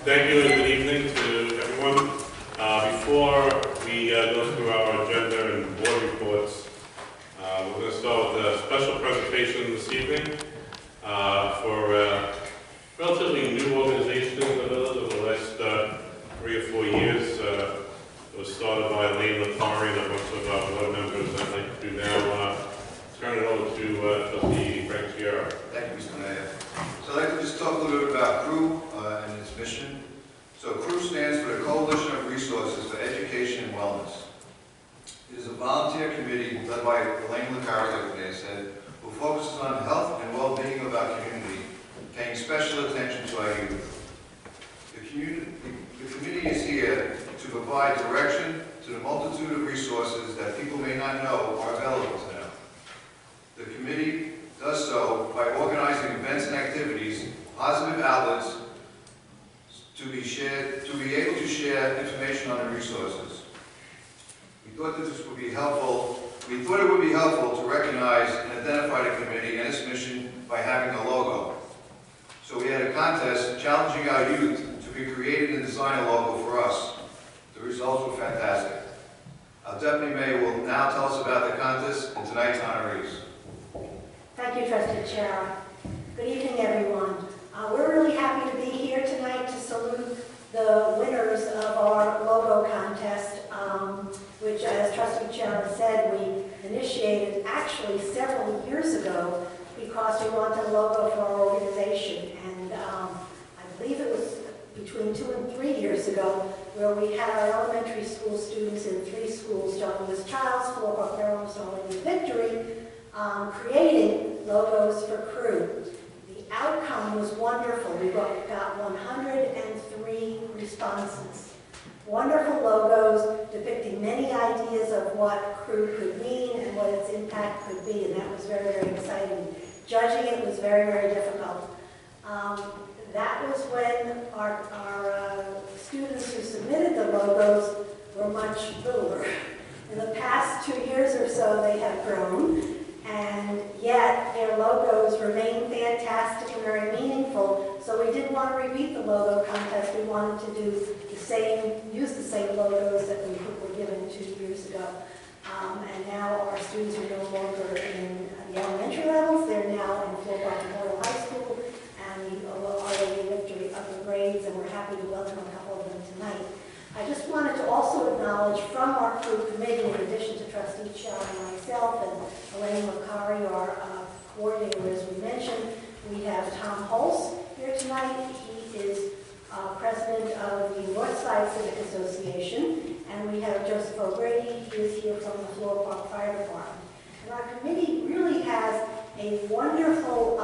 Thank you and good evening to everyone. Before we go through our agenda and board reports, we're going to start with a special presentation this evening for a relatively new organization in the village over the last 3 or 4 years. It was started by Elaine Lafari and a bunch of board members. I'd like to now turn it over to Trustee Frank Sierra. Thank you, Mr. Mayor. So I'd like to just talk a little bit about CREW and its mission. So CREW stands for the Coalition of Resources for Education and Wellness. It is a volunteer committee led by Elaine Lafari, like the mayor said, who focuses on health and well-being of our community, paying special attention to our youth. The committee is here to provide direction to the multitude of resources that people may not know are available to them. The committee does so by organizing events and activities, positive outlets to be able to share information on the resources. We thought that this would be helpful. We thought it would be helpful to recognize and identify the committee and its mission by having a logo. So we had a contest challenging our youth to be created and design a logo for us. The results were fantastic. Our Deputy Mayor will now tell us about the contest and tonight's honorees. Thank you, Trustee Chair. Good evening, everyone. We're really happy to be here tonight to salute the winners of our logo contest, which, as Trustee Chair said, we initiated actually several years ago because we wanted a logo for our organization. And I believe it was between 2 and 3 years ago where we had our elementary school students in 3 schools, John Lewis Childs, Floral, and Victory, creating logos for CREW. The outcome was wonderful. We got 103 responses. Wonderful logos depicting many ideas of what CREW could mean and what its impact could be, and that was very, very exciting. Judging it was very, very difficult. That was when our students who submitted the logos were much littler. In the past 2 years or so, they have grown, and yet their logos remain fantastic and very meaningful. So we didn't want to repeat the logo contest. We wanted to do the same, use the same logos that we were given 2 years ago. And now our students are no longer in the elementary levels. They're now in Floral Memorial High School and the ROA Victory upper grades, and we're happy to welcome a couple of them tonight. I just wanted to also acknowledge from our CREW committee, in addition to Trustee Chow and myself and Elaine Macari, our coordinator, as we mentioned, we have Tom Holtz here tonight. He is president of the Northside Civic Association, and we have Joseph O'Grady. He is here from the Floral Park Fire Department. And our committee really has a wonderful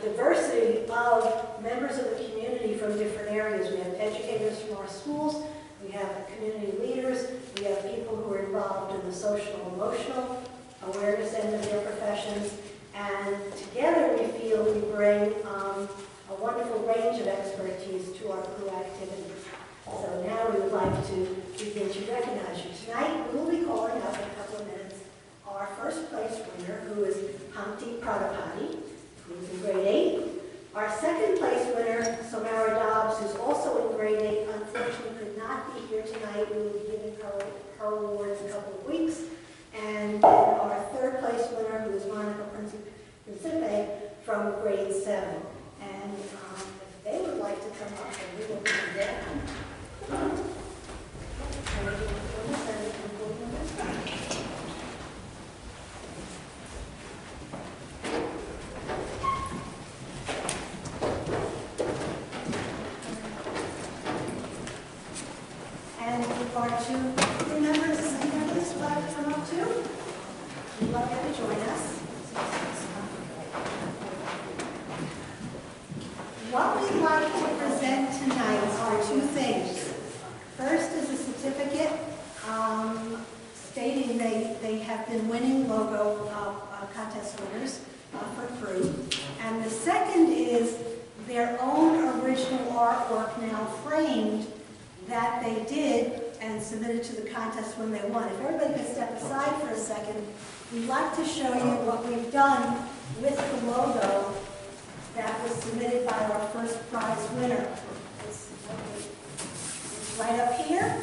diversity of members of the community from different areas. We have educators from our schools, we have community leaders, we have people who are involved in the social and emotional awareness end of their professions, and together we feel we bring a wonderful range of expertise to our CREW activities. So now we would like to begin to recognize you. Tonight we will be calling up in a couple of minutes our first place winner, who is Humpty Pradapati, who's in grade 8. Our second place winner, Samara Dobbs, who's also in grade 8, unfortunately could not be here tonight. We will be giving her awards in a couple of weeks. And then our third place winner, who is Monica Principe from grade 7. And if they would like to come up, then we will be down. And if our 2 members of this would like to come up too, we'd love you to join us. What we'd like to present tonight are 2 things. First is a certificate stating they have been winning logo contest winners for CREW. And the second is their own original artwork, now framed, that they did and submitted to the contest when they won. If everybody could step aside for a second, we'd like to show you what we've done with the logo that was submitted by our first prize winner. It's right up here,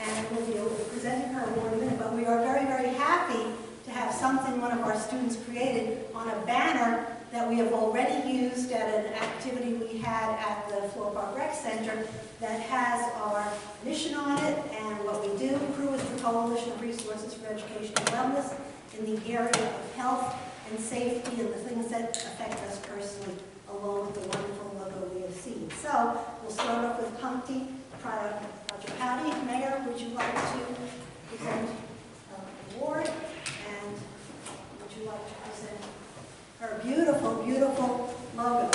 and we'll be presenting her award in a minute, but we are very, very happy to have something one of our students created on a banner that we have already used at an activity we had at the Floral Park Rec Center that has our mission on it and what we do. CREW is the Coalition of Resources for Education and Wellness in the area of health and safety and the things that affect us personally, along with the wonderful logo we have seen. So we'll start off with Pumpty Rajapati. Mayor, would you like to present the award? And would you like to present her beautiful, beautiful logo?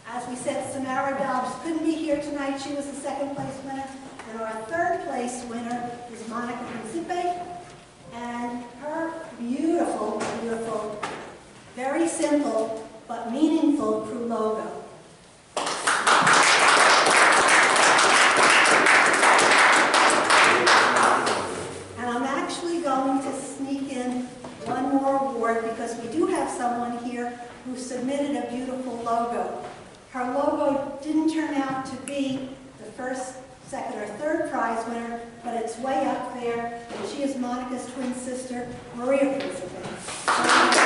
As we said, Samara Dobbs couldn't be here tonight. She was the second place winner. And our third place winner is Monica Principe. And her beautiful, beautiful, very simple but meaningful CREW logo. And I'm actually going to sneak in one more award because we do have someone here who submitted a beautiful logo. Her logo didn't turn out to be the first, second, or third prize winner, but it's way up there, and she is Monica's twin sister, Maria Principe.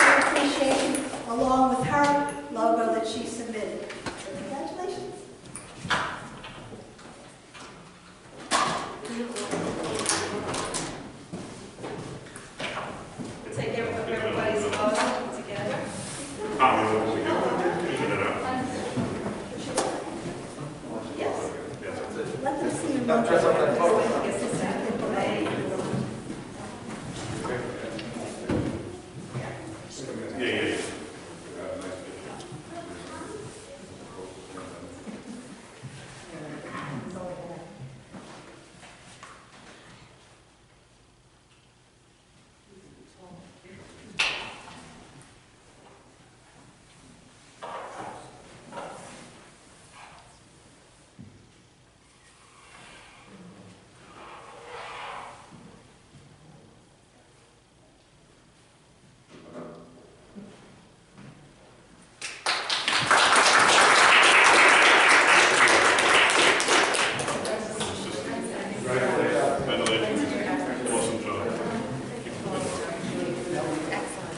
Appreciation along with her logo that she submitted. So congratulations. Take everybody's photo together. Yes. Let them see your Now, logo. dress up that photo. Yeah.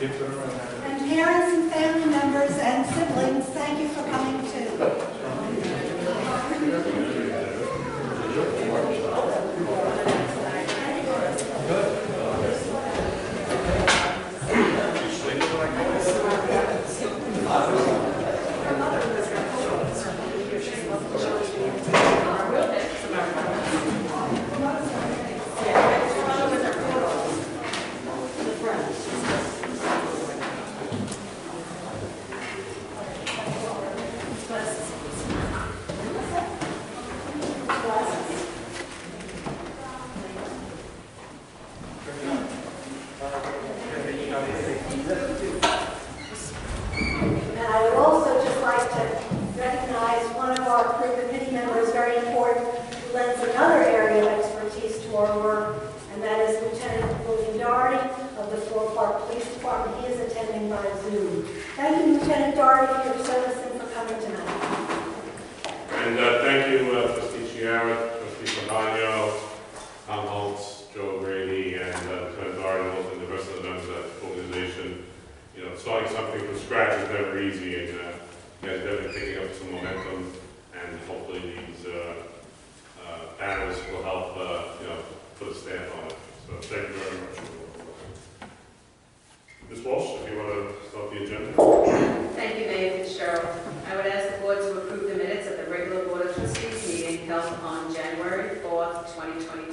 And parents and family members and siblings, thank you for coming too. And I would also just like to recognize one of our CREW committee members, very important, who lends another area of expertise to our work, and that is Lieutenant William Doherty of the Floral Park Police Department. He is attending by Zoom. Thank you, Lieutenant Doherty, for your service and for coming tonight. And thank you, Trustee Chiara, Trustee Pagano, Tom Holtz, Joe Grady, and Lieutenant Doherty, and the rest of the members of that organization. You know, starting something from scratch is never easy, and you guys are definitely picking up some momentum, and hopefully these banners will help, put a stamp on it. So thank you very much. Ms. Walsh, if you want to start the agenda. Thank you, Mayor Fitzgerald. I would ask the board to approve the minutes of the regular Board of Trustees meeting held on January 4th, 2022.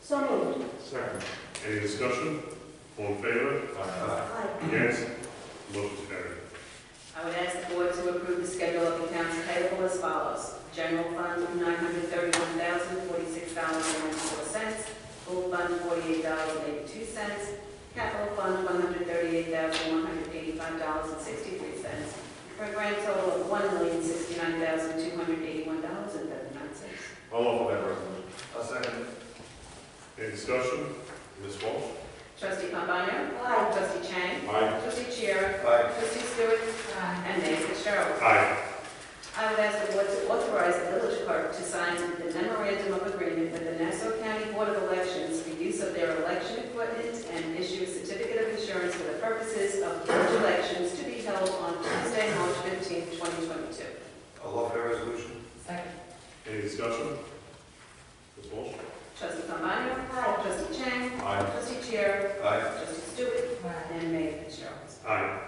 So moved. Second. Any discussion? All in favor? Aye. Against? Motion carried. I would ask the board to approve the schedule of accounts payable as follows. General fund, $931,046.94. Pool fund, $48.82. Capital fund, $138,185.63. For a grand total of $1,069,885.63. $69,281.39. I'll offer that resolution. I'll second it. Any discussion? Ms. Walsh? Trustee Pombana. Aye. Trustee Chang. Aye. Trustee Chiara. Aye. Trustee Stewart. And Mayor Fitzgerald. Aye. I would ask the board to authorize the village clerk to sign the memorandum of agreement with the Nassau County Board of Elections for use of their election equipment and issue a certificate of insurance for the purposes of village elections to be held on Tuesday, March 15th, 2022. I'll offer that resolution. Second. Any discussion? Ms. Walsh? Trustee Pombana. Aye. Trustee Chang. Aye. Trustee Chiara. Aye. Trustee Stewart. And Mayor Fitzgerald. Aye.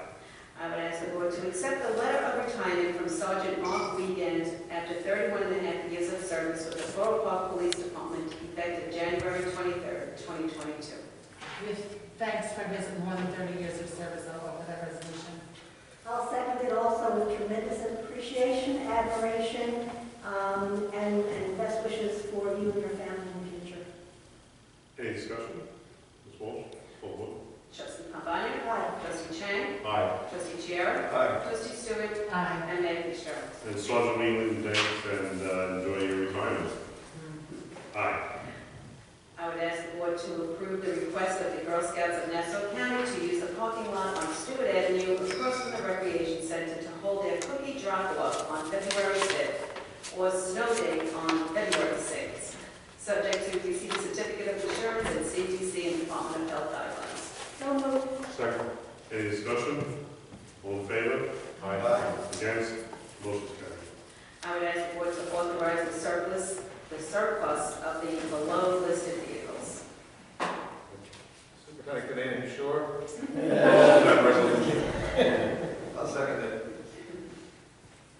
I would ask the board to accept the letter of retirement from Sergeant Mark Wiegand after 31 and a half years of service with the Floral Park Police Department, effective January 23rd, 2022. With thanks for his more than 30 years of service, I'll offer that resolution. I'll second it also with tremendous appreciation, admiration, and best wishes for you and your family in the future. Any discussion? Ms. Walsh? Full vote. Trustee Pombana. Aye. Trustee Chang. Aye. Trustee Chiara. Aye. Trustee Stewart. Aye. And Mayor Fitzgerald. And Sergeant Wheeling, thanks and enjoy your retirement. Aye. I would ask the board to approve the request of the Girl Scouts of Nassau County to use the parking lot on Stewart Avenue across from the Recreation Center to hold their cookie drop-off on February 5th or snow day on February 6th, subject to receive a certificate of insurance and CDC and Department of Health guidelines. So moved. Second. Any discussion? All in favor? Aye. Against? Motion carried. I would ask the board to authorize the surplus of the below listed vehicles. Superintendent Canadian, sure? That resolution. I'll second it.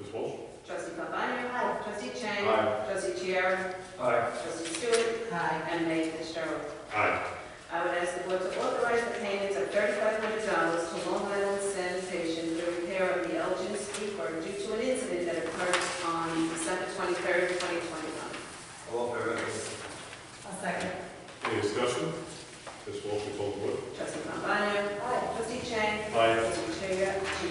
Ms. Walsh? Trustee Pombana. Aye. Trustee Chang. Aye. Trustee Chiara. Aye. Trustee Stewart. Aye. And Mayor Fitzgerald. Aye. I would ask the board to authorize the payments of $3,500 to Long Island Sanitation for the repair of the Elgin Speaker due to an incident that occurred on December 23rd, 2021. I'll offer that resolution. I'll second. Any discussion? Ms. Walsh, you call the vote. Trustee Pombana. Aye. Trustee Chang. Aye. Trustee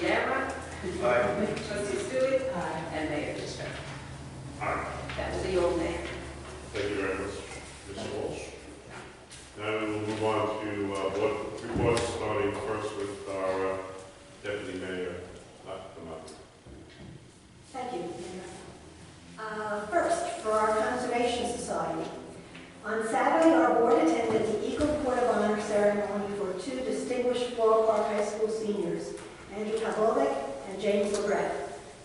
Chiara. Aye. Trustee Stewart. Aye. And Mayor Fitzgerald. Aye. That will be all, Mayor. Thank you very much, Ms. Walsh. Now we will move on to board reports, starting first with our Deputy Mayor, Dr. Martin. Thank you, Mayor. First, for our Conservation Society. On Saturday, our board attended the Eagle Court of Honor ceremony for two distinguished Floral Park High School seniors, Andrew Pavlovic and James Legret.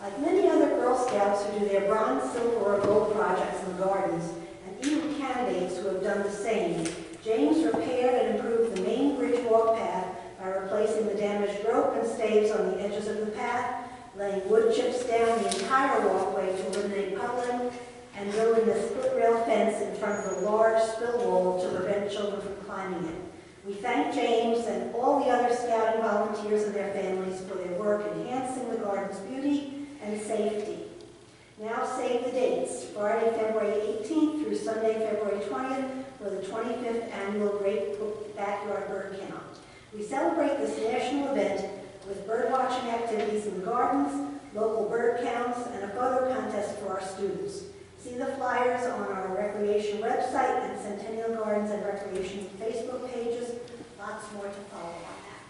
Like many other Girl Scouts who do their bronze, silver, or gold projects in the gardens, and even candidates who have done the same, James repaired and improved the main bridge walk path by replacing the damaged rope and staves on the edges of the path, laying wood chips down the entire walkway to eliminate puddling, and building a split rail fence in front of the large spill wall to prevent children from climbing it. We thank James and all the other scouting volunteers and their families for their work enhancing the garden's beauty and safety. Now save the dates, Friday, February 18th through Sunday, February 20th, for the 25th Annual Great Backyard Bird Count. We celebrate this national event with bird watching activities in the gardens, local bird counts, and a photo contest for our students. See the flyers on our recreation website and Centennial Gardens and Recreation Facebook pages. Lots more to follow on that.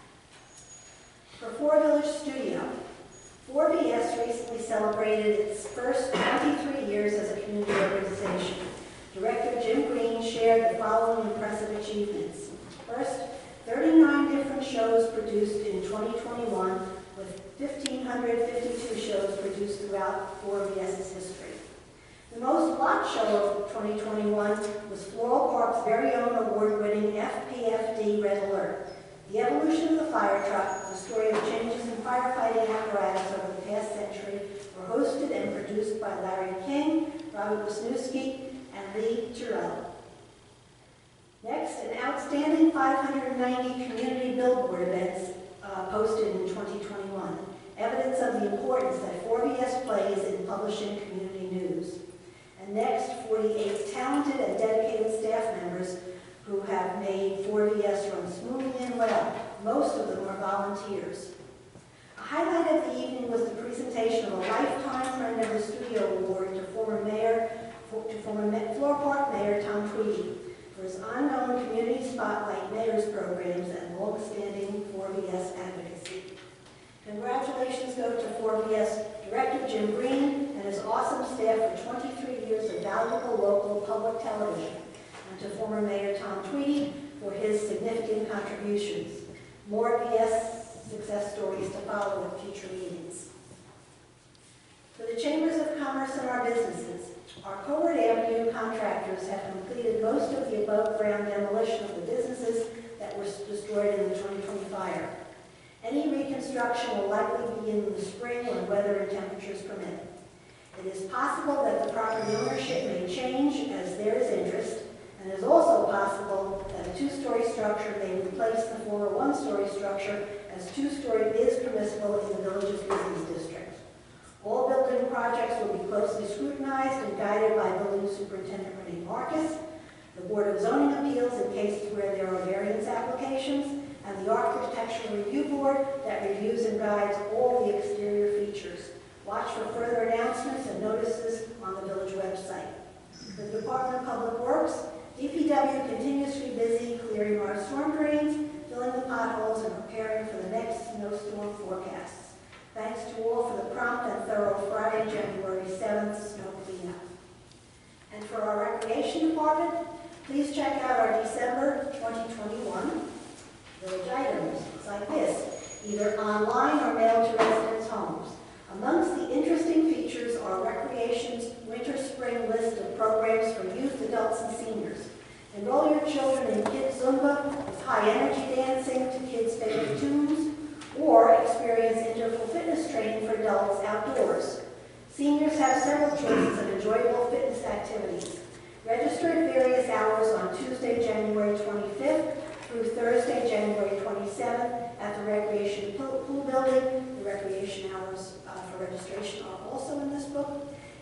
For Four Village Studio, 4VS recently celebrated its first 23 years as a community organization. Director Jim Green shared the following impressive achievements. First, 39 different shows produced in 2021, with 1,552 shows produced throughout 4VS's history. The most watched show of 2021 was Floral Park's very own award-winning FPFD Red Alert. The evolution of the fire truck, the story of changes in firefighting apparatus over the past century, were hosted and produced by Larry King, Robert Wisniewski, and Lee Terrell. Next, an outstanding 590 community billboard events posted in 2021, evidence of the importance that 4VS plays in publishing community news. And next, 48 talented and dedicated staff members who have made 4VS run smoothly and well. Most of them are volunteers. A highlight of the evening was the presentation of a Lifetime Friend of the Studio Award to former Floral Park Mayor Tom Tweedy for his ongoing community spotlight mayors programs and long-standing 4BS advocacy. Congratulations go to 4BS Director Jim Green and his awesome staff for 23 years of valuable local public television, and to former Mayor Tom Tweedy for his significant contributions. More BS success stories to follow at future meetings. For the Chambers of Commerce and our businesses, our Covert Avenue contractors have completed most of the above-ground demolition of the businesses that were destroyed in the 2020 fire. Any reconstruction will likely begin in the spring when weather and temperatures permit. It is possible that the property ownership may change as there is interest, and it is also possible that a two-story structure may replace the former one-story structure, as two-story is permissible in the village's business district. All building projects will be closely scrutinized and guided by Building Superintendent Renee Marcus, the Board of Zoning Appeals in cases where there are variance applications, and the Architectural Review Board that reviews and guides all the exterior features. Watch for further announcements and notices on the village website. The Department of Public Works, DPW continues to be busy clearing our storm drains, filling the potholes, and preparing for the next snowstorm forecasts. Thanks to all for the prompt and thorough Friday, January 7th snow cleanup. And for our Recreation Department, please check out our December 2021 village items. It's like this, either online or mailed to residents' homes. Amongst the interesting features are Recreation's winter-spring list of programs for youth, adults, and seniors. Enroll your children in Kids Zumba with high-energy dancing to kids' favorite tunes, or experience interval fitness training for adults outdoors. Seniors have several choices of enjoyable fitness activities. Register at various hours on Tuesday, January 25th through Thursday, January 27th at the Recreation Pool Building. The recreation hours for registration are also in this book.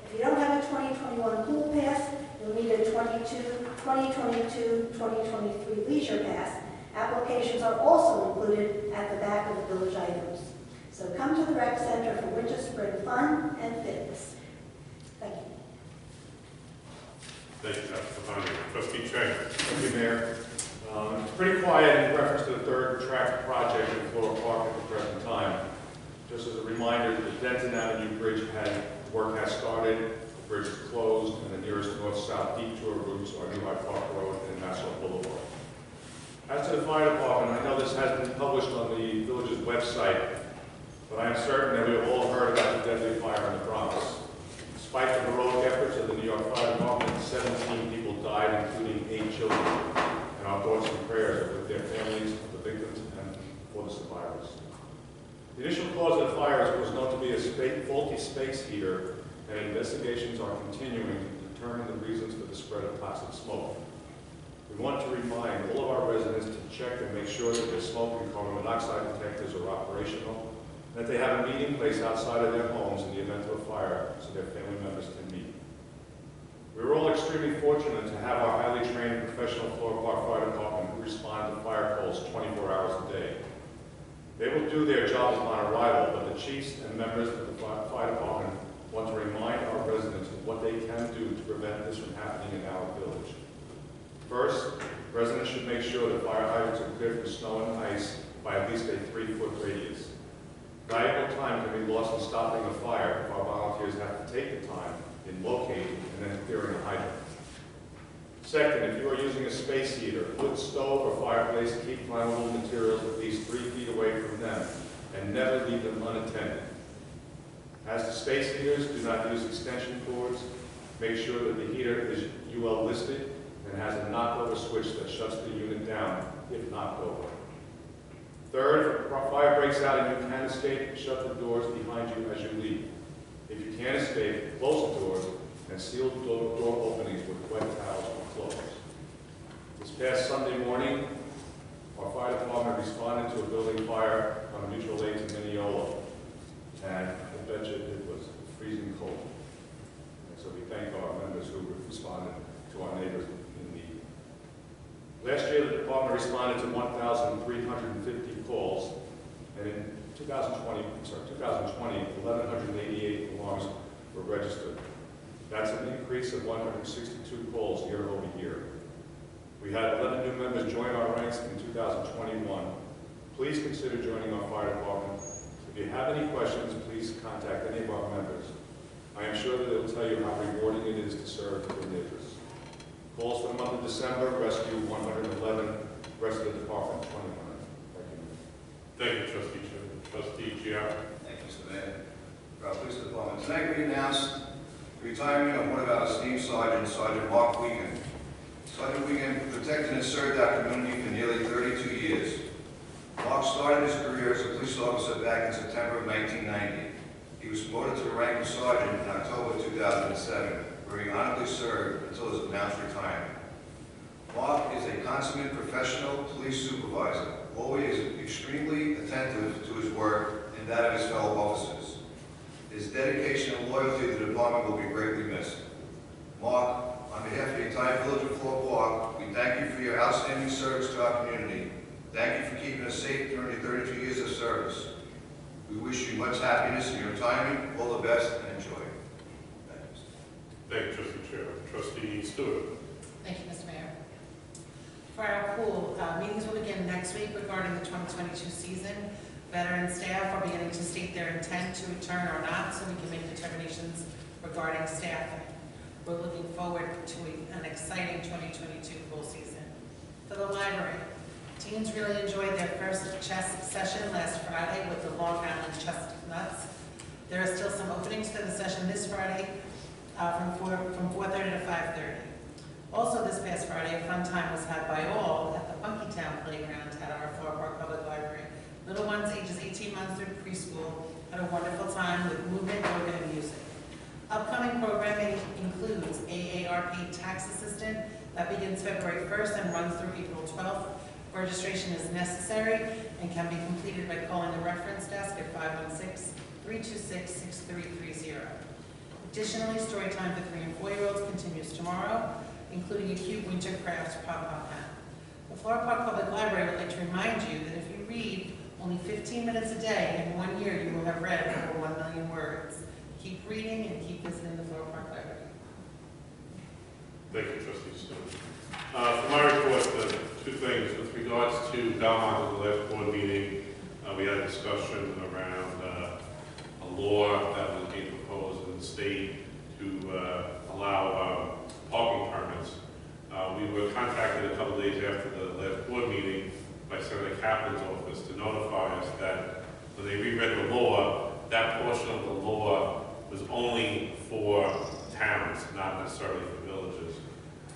If you don't have a 2021 pool pass, you'll need a 2022-2023 leisure pass. Applications are also included at the back of the village items. So come to the Rec Center for winter spring fun and fitness. Thank you. Thank you, Dr. Stefani. Trustee Chang. Thank you, Mayor. It's pretty quiet in reference to the third track project in Floral Park at the present time. Just as a reminder, the Denton Avenue Bridge work has started, the bridge is closed, and the nearest north-south detour routes are New Hyde Park Road and Nassau Boulevard. As to the fire department, I know this has been published on the village's website, but I am certain that we have all heard about the deadly fire in the Bronx. Despite the heroic efforts of the New York Fire Department, 17 people died, including 8 children. And our thoughts and prayers are with their families, the victims, and for the survivors. The initial cause of the fire was known to be a faulty space heater, and investigations are continuing to determine the reasons for the spread of toxic smoke. We want to remind all of our residents to check and make sure that their smoke and carbon monoxide detectors are operational, and that they have a meeting place outside of their homes in the event of a fire so their family members can meet. We are all extremely fortunate to have our highly trained professional Floral Park Fire Department respond to fire calls 24 hours a day. They will do their job upon arrival, but the chiefs and members of the fire department want to remind our residents of what they can do to prevent this from happening in our village. First, residents should make sure that fire hydrants are cleared from snow and ice by at least a 3-foot radius. Valuable time can be lost in stopping a fire if our volunteers have to take the time in locating and then clearing a hydrant. Second, if you are using a space heater, wood stove, or fireplace, keep flammable materials at least 3 feet away from them and never leave them unattended. As to space heaters, do not use extension cords. Make sure that the heater is UL listed and has a knockover switch that shuts the unit down if knocked over. Third, if a fire breaks out and you can escape, shut the doors behind you as you leave. If you can't escape, close the doors and seal door openings with wet towels or clothes. This past Sunday morning, our fire department responded to a building fire on Mutual Lake in Mineola, and I bet you it was freezing cold. And so we thank our members who responded to our neighbors in need. Last year, the department responded to 1,350 calls, and in 2020, 1,188 alarms were registered. That's an increase of 162 calls year over year. We had 11 new members join our ranks in 2021. Please consider joining our fire department. If you have any questions, please contact any of our members. I am sure that they will tell you how rewarding it is to serve your neighbors. Calls for the month of December, rescue 111, rest of the department 21. Thank you. Thank you, Trustee Chairman. Trustee Giara. Thank you, Mr. Mayor. For our police department, tonight we announced the retirement of one of our esteemed sergeants, Sergeant Mark Wiegand. Sergeant Wiegand protected and served our community for nearly 32 years. Mark started his career as a police officer back in September of 1990. He was promoted to the rank of sergeant in October 2007, where he honorably served until his announced retirement. Mark is a consummate professional police supervisor, always extremely attentive to his work and that of his fellow officers. His dedication and loyalty to the department will be greatly missed. Mark, on behalf of the entire village of Floral Park, we thank you for your outstanding service to our community. Thank you for keeping us safe during your 32 years of service. We wish you much happiness in your retirement. All the best and enjoy. Thank you, Trustee Chair. Trustee Stewart. Thank you, Mr. Mayor. For our pool, meetings will begin next week regarding the 2022 season. Veteran staff are beginning to state their intent to return or not, so we can make determinations regarding staffing. We're looking forward to an exciting 2022 pool season. For the library, teens really enjoyed their first chess session last Friday with the Long Island Chestnuts. There are still some openings for the session this Friday from 4:30 to 5:30. Also this past Friday, a fun time was had by all at the Funkytown Playground at our Floral Park Public Library. Little ones ages 18 months through preschool had a wonderful time with movement, yoga, and music. Upcoming programming includes AARP Tax Assistant that begins February 1st and runs through April 12th. Registration is necessary and can be completed by calling the reference desk at 516-326-6330. Additionally, story time for 3- and 4-year-olds continues tomorrow, including a cute winter crafts pop-up hat. The Floral Park Public Library would like to remind you that if you read only 15 minutes a day, in 1 year you will have read over 1 million words. Keep reading and keep visiting the Floral Park Library. Thank you, Trustee Stewart. For my report, two things. With regards to Belmont at the last board meeting, we had a discussion around a law that was being proposed in the state to allow parking permits. We were contacted a couple days after the last board meeting by Senator Kaplan's office to notify us that when they reread the law, that portion of the law was only for towns, not necessarily for villages.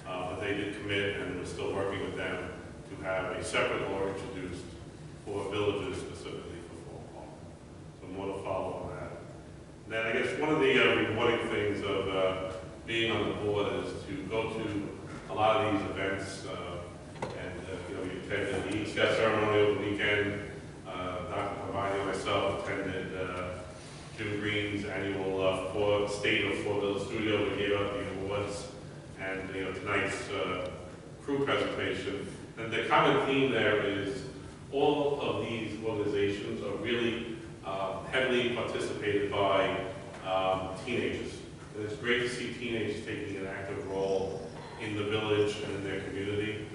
But they did commit, and we're still working with them to have a separate law introduced for villages specifically for Floral Park. So more to follow on that. And then I guess one of the rewarding things of being on the board is to go to a lot of these events, we attended the Eagle Scout ceremony over the weekend. Dr. Pavani and myself attended Jim Green's annual State of Four-Bill Studio. We gave out the awards, and tonight's crew presentation. And the common theme there is all of these organizations are really heavily participated by teenagers. And it's great to see teenagers taking an active role in the village and in their community.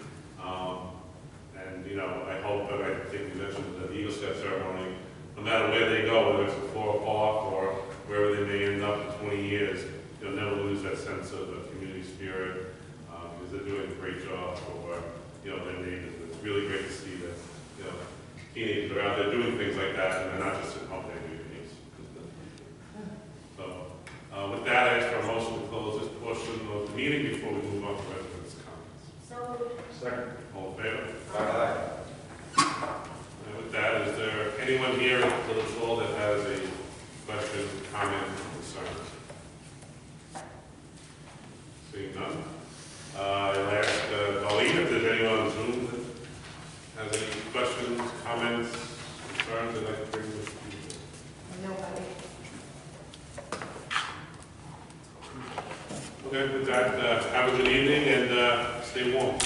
I hope, and I think we mentioned at the Eagle Scout ceremony, no matter where they go, whether it's a Floral Park or wherever they may end up in 20 years, they'll never lose that sense of community spirit because they're doing a great job for their neighbors. It's really great to see that teenagers are out there doing things like that, and they're not just at home day meetings. So with that, I ask for a motion to close this portion of the meeting before we move on to residents' comments. So moved. Second. All in favor? Aye. And with that, is there anyone here at the Village Hall that has a question, comment, or concern? Seeing none. I'll ask Darlene if there's anyone on Zoom that has any questions, comments, concerns they'd like to bring this to. Nobody. Okay, with that, have a good evening and stay warm.